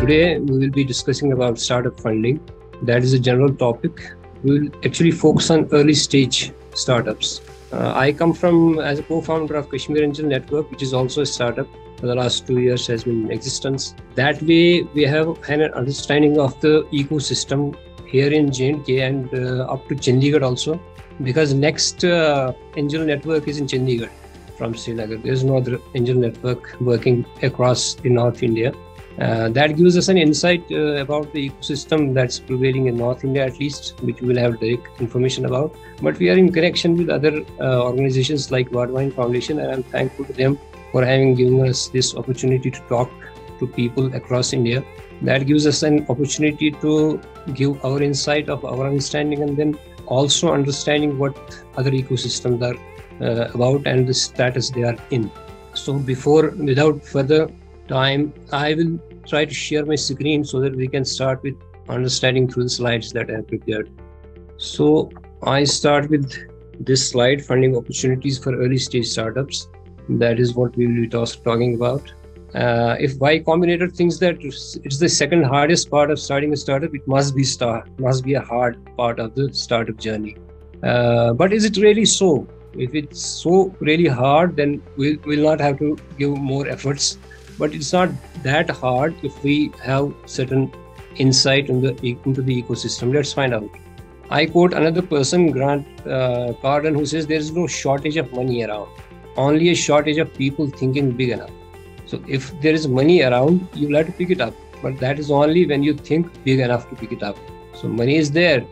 Today, we will be discussing about startup funding. That is a general topic. We will actually focus on early stage startups. I come from as a co-founder of Kashmir Angel Network, which is also a startup. For the last 2 years has been in existence. That way, we have an understanding of the ecosystem here in J&K and up to Chandigarh also, because next angel network is in Chandigarh from Srinagar. There is no other angel network working across the North India. That gives us an insight about the ecosystem that's prevailing in North India, at least, which we will have direct information about. But we are in connection with other organizations like Wadhwani Foundation, and I'm thankful to them for having given us this opportunity to talk to people across India. That gives us an opportunity to give our insight of our understanding, and then also understanding what other ecosystems are about and the status they are in. So without further time, I will try to share my screen so that we can start with understanding through the slides that I have prepared. So I start with this slide, funding opportunities for early stage startups. That is what we will be talking about. If Y Combinator thinks that it's the second hardest part of starting a startup, it must be a hard part of the startup journey. But is it really so? If it's so really hard, then we'll not have to give more efforts. But it's not that hard if we have certain insight into the ecosystem. Let's find out. I quote another person, Grant Cardone, who says there is no shortage of money around, only a shortage of people thinking big enough. So if there is money around, you'll have to pick it up. But that is only when you think big enough to pick it up. So money is there,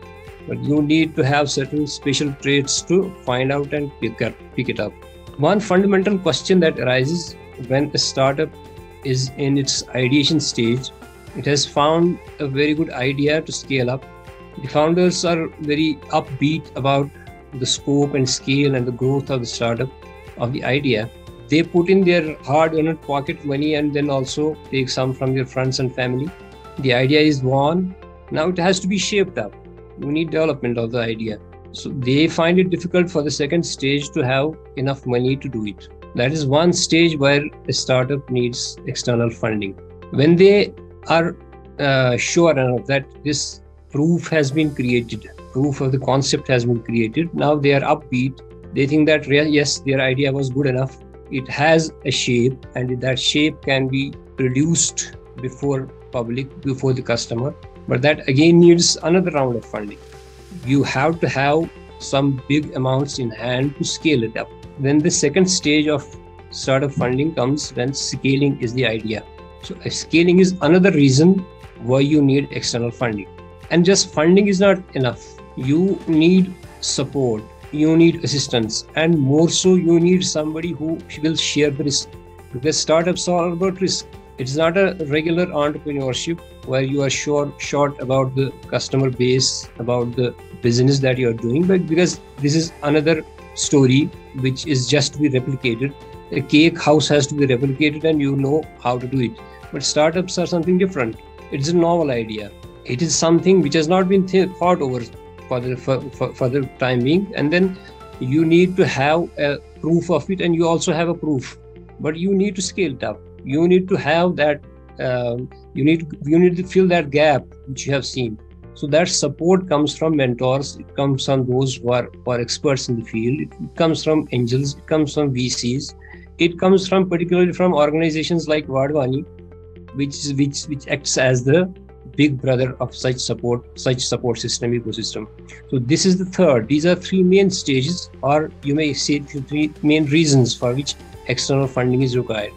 but you need to have certain special traits to find out and pick it up. One fundamental question that arises when a startup is in its ideation stage, it has found a very good idea to scale up. The founders are very upbeat about the scope and scale and the growth of the startup, of the idea. They put in their hard-earned pocket money and then also take some from their friends and family. The idea is born. Now it has to be shaped up. We need development of the idea. So they find it difficult for the second stage to have enough money to do it. That is one stage where a startup needs external funding. When they are sure enough that this proof has been created, proof of the concept has been created, now they are upbeat. They think that yes, their idea was good enough. It has a shape, and that shape can be produced before public, before the customer. But that again needs another round of funding. You have to have some big amounts in hand to scale it up. Then the second stage of startup funding comes when scaling is the idea. So scaling is another reason why you need external funding. And just funding is not enough. You need support, you need assistance, and more so you need somebody who will share the risk. Because startups are all about risk. It's not a regular entrepreneurship where you are short about the customer base, about the business that you're doing, but because this is another story which is just to be replicated. A cake house has to be replicated and you know how to do it. But startups are something different. It's a novel idea. It is something which has not been thought over for the time being. And then you need to have a proof of it, and you also have a proof. But you need to scale it up. You need to have that, you need to fill that gap which you have seen. So that support comes from mentors, it comes from those who are experts in the field, it comes from angels, it comes from VCs, it comes from particularly from organizations like Wadhwani, which acts as the big brother of such support system ecosystem. So this is the third. These are three main stages, or you may say three main reasons for which external funding is required.